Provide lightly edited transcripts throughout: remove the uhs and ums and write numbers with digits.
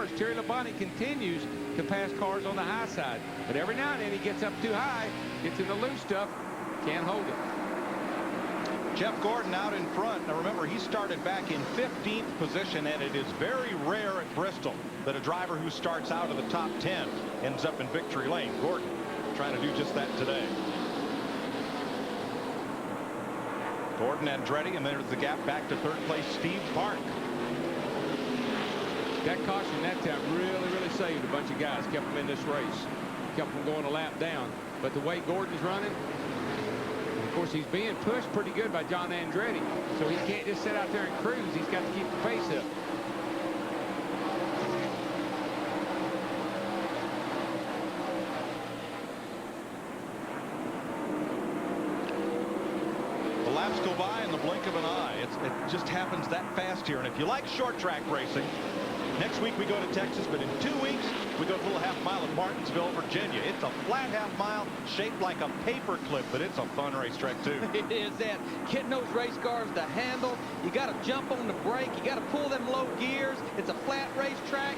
cars. Terry Labonte continues to pass cars on the high side. But every now and then he gets up too high, gets in the loose stuff, can't hold it. Jeff Gordon out in front. Now remember, he started back in 15th position, and it is very rare at Bristol that a driver who starts out of the top 10 ends up in victory lane. Gordon trying to do just that today. Gordon, Andretti, and there's the gap back to third place, Steve Park. That caution that time really saved a bunch of guys, kept them in this race, kept them going a lap down. But the way Gordon's running, of course, he's being pushed pretty good by John Andretti, so he can't just sit out there and cruise. He's got to keep the pace up. The laps go by in the blink of an eye. It just happens that fast here. And if you like short track racing, next week we go to Texas, but in 2 weeks we go to a little half mile at Martinsville, Virginia. It's a flat half mile shaped like a paper clip, but it's a fun racetrack too. It is that. Getting those race cars to handle, you got to jump on the brake, you got to pull them low gears. It's a flat racetrack.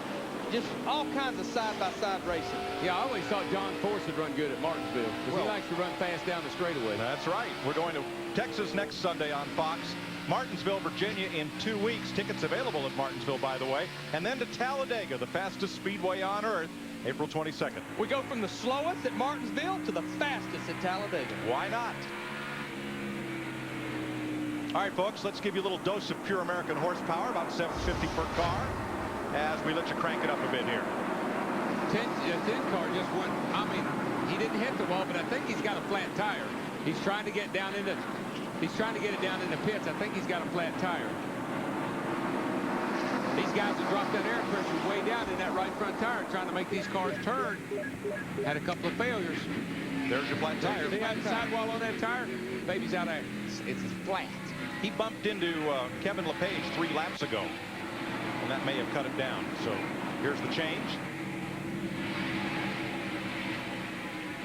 Just all kinds of side-by-side racing. Yeah, I always thought John Force would run good at Martinsville because he likes to run fast down the straightaway. That's right. We're going to Texas next Sunday on Fox. Martinsville, Virginia in 2 weeks. Tickets available at Martinsville, by the way. And then to Talladega, the fastest speedway on earth, April 22nd. We go from the slowest at Martinsville to the fastest at Talladega. Why not? All right, folks, let's give you a little dose of pure American horsepower, about 750 per car, as we let you crank it up a bit here. 10 car just went, I mean, he didn't hit the wall, but I think he's got a flat tire. He's trying to get down into, he's trying to get it down in the pits. I think he's got a flat tire. These guys have dropped that air pressure way down in that right front tire, trying to make these cars turn. Had a couple of failures. There's your flat tire. They got the sidewall on that tire. Baby's out there. It's flat. He bumped into Kevin LePage 3 laps ago, and that may have cut it down. So here's the change.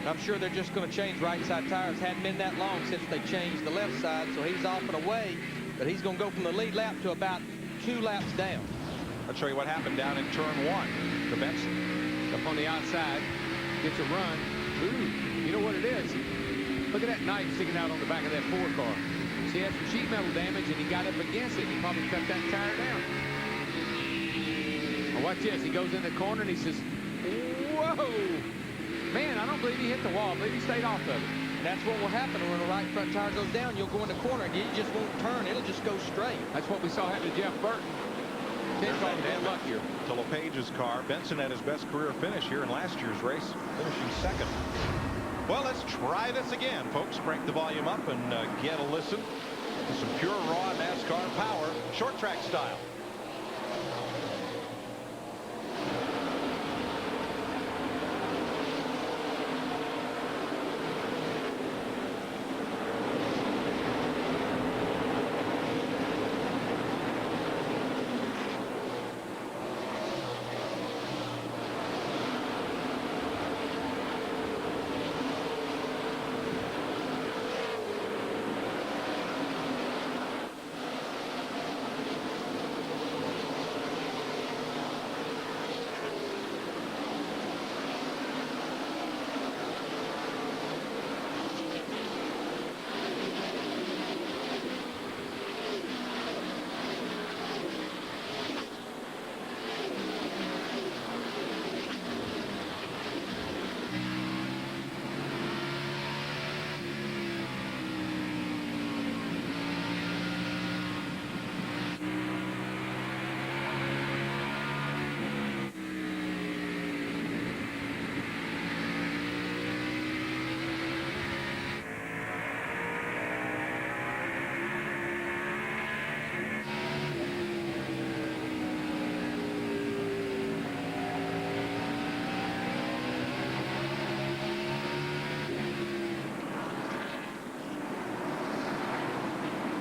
I'm sure they're just going to change right side tires. Hadn't been that long since they changed the left side, so he's off and away. But he's going to go from the lead lap to about 2 laps down. I'll show you what happened down in turn 1 to Benson. Up on the outside, gets a run. Ooh, you know what it is? Look at that knife sticking out on the back of that Ford car. See, he had some sheet metal damage, and he got up against it, and he probably cut that tire down. Now watch this. He goes in the corner, and he says, whoa. Man, I don't believe he hit the wall. I believe he stayed off of it. And that's what will happen when the right front tire goes down. You'll go in the corner, and you just won't turn. It'll just go straight. That's what we saw happen to Jeff Burton. There's car was a bit luckier. To LePage's car. Benson had his best career finish here in last year's race, finishing second. Well, let's try this again, folks. Crank the volume up and get a listen to some pure, raw NASCAR power, short track style.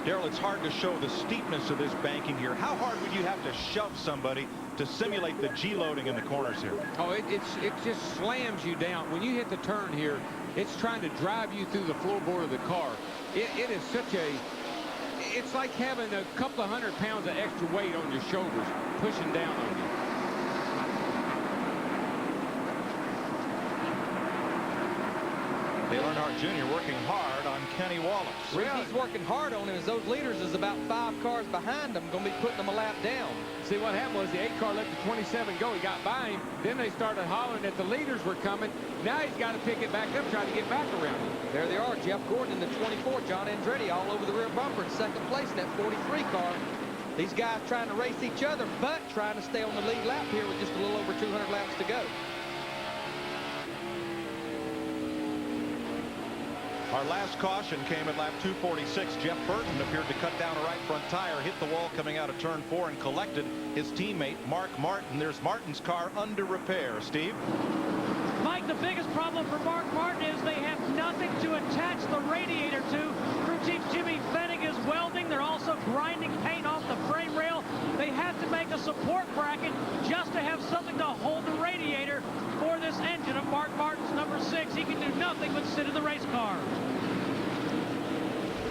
Darrell, it's hard to show the steepness of this banking here. How hard would you have to shove somebody to simulate the G-loading in the corners here? Oh, it just slams you down. When you hit the turn here, it's trying to drive you through the floorboard of the car. It is such a... It's like having a couple of 100 pounds of extra weight on your shoulders pushing down on you. Dale Earnhardt Jr. working hard on Kenny Wallace. The reason he's working hard on him is those leaders is about 5 cars behind him, going to be putting them a lap down. See, what happened was the 8 car let the 27 go. He got by him. Then they started hollering that the leaders were coming. Now he's got to pick it back up, trying to get back around him. There they are, Jeff Gordon in the 24, John Andretti all over the rear bumper in second place in that 43 car. These guys trying to race each other, but trying to stay on the lead lap here with just a little over 200 laps to go. Our last caution came at lap 246. Jeff Burton appeared to cut down a right front tire, hit the wall coming out of turn 4, and collected his teammate Mark Martin. There's Martin's car under repair. Steve? Mike, the biggest problem for Mark Martin is they have nothing to attach the radiator to. Crew chief Jimmy Fennig is welding. They're also grinding paint off the frame rail. They have to make a support bracket just to have something to hold the radiator for this engine of Mark Martin's number 6. He can do nothing but sit in the race car.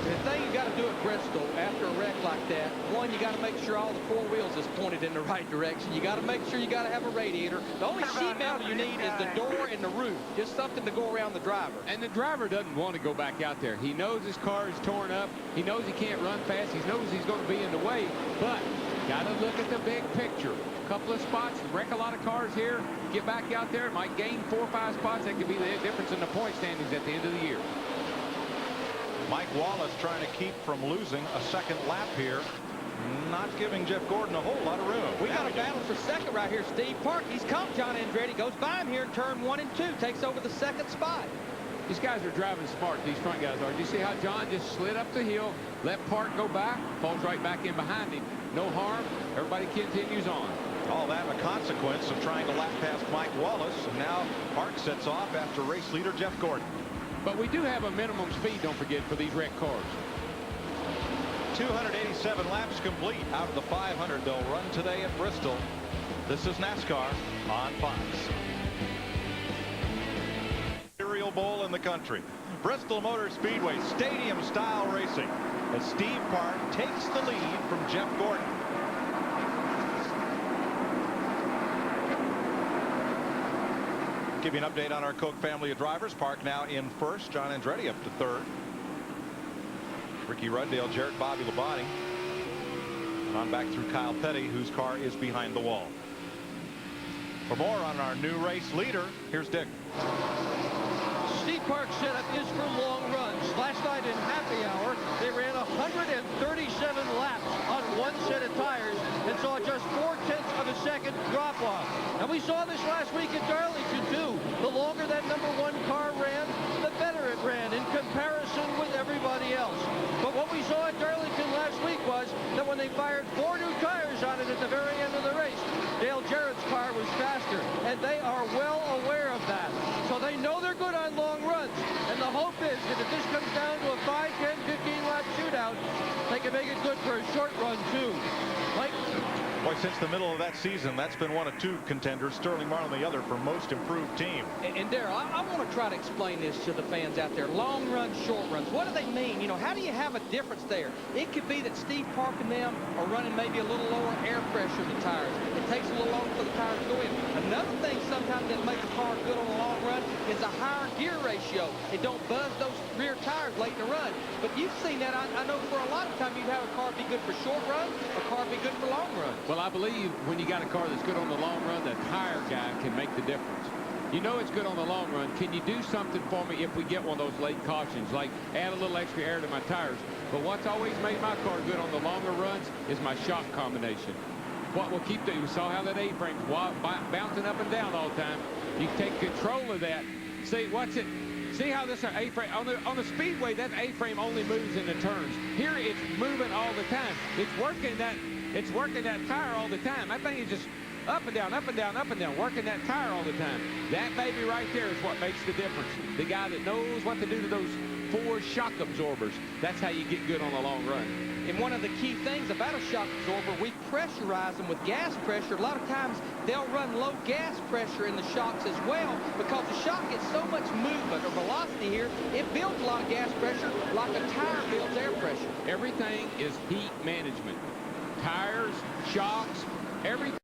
The thing you got to do at Bristol after a wreck like that, one, you got to make sure all the 4 wheels is pointed in the right direction. You got to make sure you got to have a radiator. The only sheet metal you need is the door and the roof, just something to go around the driver. And the driver doesn't want to go back out there. He knows his car is torn up. He knows he can't run fast. He knows he's going to be in the way. But got to look at the big picture. A couple of spots, wreck a lot of cars here, get back out there, might gain 4 or 5 spots. That could be the difference in the point standings at the end of the year. Mike Wallace trying to keep from losing a second lap here, not giving Jeff Gordon a whole lot of room. We got a battle for second right here. Steve Park, he's caught John Andretti, goes by him here in turn 1 and 2, takes over the second spot. These guys are driving smart, these front guys are. Do you see how John just slid up the hill, let Park go by, falls right back in behind him. No harm. Everybody continues on. All that a consequence of trying to lap past Mike Wallace, and now Park sets off after race leader Jeff Gordon. But we do have a minimum speed, don't forget, for these wrecked cars. 287 laps complete out of the 500 they'll run today at Bristol. This is NASCAR on Fox. Imperial Bowl in the country. Bristol Motor Speedway stadium style racing as Steve Park takes the lead from Jeff Gordon. Give you an update on our Koch family of drivers. Park now in first. John Andretti up to third. Ricky Ruddale, Jarrett Bobby Labonte. And on back through Kyle Petty, whose car is behind the wall. For more on our new race leader, here's Dick. Steve Park's setup is for long runs. Last night in happy hour, they ran 137 laps on 1 set of tires and saw just 0.4 of a second drop off. And we saw this last week at Darlington too. The longer that number 1 car ran, the better it ran in comparison with everybody else. But what we saw at Darlington last week was that when they fired 4 new tires on it at the very end of the race, Dale Jarrett's car was faster, and they are well aware of that. So they know they're good on long runs, and the hope is that if this comes down to a 5, 10, 15 lap shootout, they can make it good for a short run too. Mike? Boy, since the middle of that season, that's been one of 2 contenders, Sterling Marlin the other, for most improved team. And Darrell, I want to try to explain this to the fans out there. Long runs, short runs. What do they mean? You know, how do you have a difference there? It could be that Steve Park and them are running maybe a little lower air pressure in the tires. It takes a little longer for the tires to go in. Another thing sometimes that makes a car good on a long run is a higher gear ratio. It don't buzz those rear tires late in the run. But you've seen that. I know for a lot of time you'd have a car be good for short runs, a car be good for long runs. Well, I believe when you got a car that's good on the long run, the tire guy can make the difference. You know it's good on the long run. Can you do something for me if we get one of those late cautions, like add a little extra air to my tires? But what's always made my car good on the longer runs is my shock combination. What will keep you saw how that A-frame's bouncing up and down all the time. You take control of that. See, watch it. See how this A-frame on the Speedway, that A-frame only moves in the turns. Here it's moving all the time. It's working that tire all the time. That thing is just up and down, up and down, up and down, working that tire all the time. That baby right there is what makes the difference. The guy that knows what to do to those 4 shock absorbers. That's how you get good on a long run. And one of the key things about a shock absorber, we pressurize them with gas pressure. A lot of times they'll run low gas pressure in the shocks as well because the shock gets so much movement or velocity here, it builds a lot of gas pressure like a tire builds air pressure. Everything is heat management. Tires, shocks, everything.